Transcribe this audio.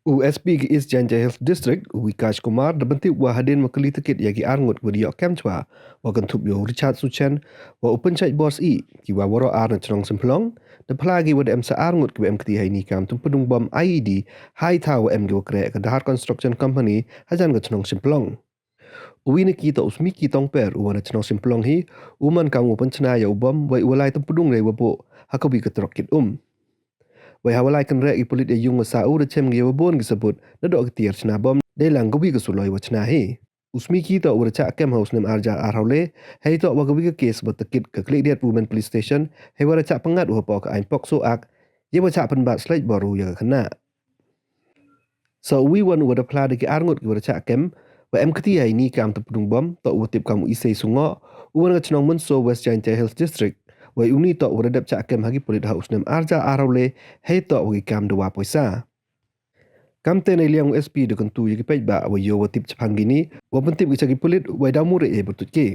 USP ki East Janja Health District, Wikash Kumar, dabanti wa hadin makali tikit yagi arngut wa diok kem chwa, wa gantup yo Richard Suchen, wa open chat boss ki wa waro ar na chong Shymplong, da plagi wa dem sa arngut ki emkti hai ni kam tumpedung bom IED, hai tha wa em gi wa kre ka dahar construction company, hajan ga chong Shymplong. Uwi ni kita usmi ki tong per uwa na chong Shymplong hi, uman kang open chana ya ubom, wa iwalai tumpedung re wa bo, hakabi ka trokit Wai hawalai kan rek pulit yung masau da chem ngi wabon gisebut na dok tiar chna bom de lang gobi ka suloi wa chna hi usmi ki to ur cha kem house nem arja arhaule hei to wa gobi ka case bat kit ka klik diat women police station hei wa cha pangat wa po ka ain pok so ak ye wa cha pen bat slide baru ya khana so we wan wa da pla de ki arngut ki wa cha kem wa emkti ai ni kam tupdung bom to wa tip kam isei sungo uwan ga chnong mun so West Giant Health District Wai uni to uradap cha kem hagi pulit haus nem arja araule hei to wagi kam dua poisa. Kam te nei liang SP de kan tu yagi pej ba wa yo wa tip chapang gini wa pentip gi chagi pulit wai damure e bertut ke.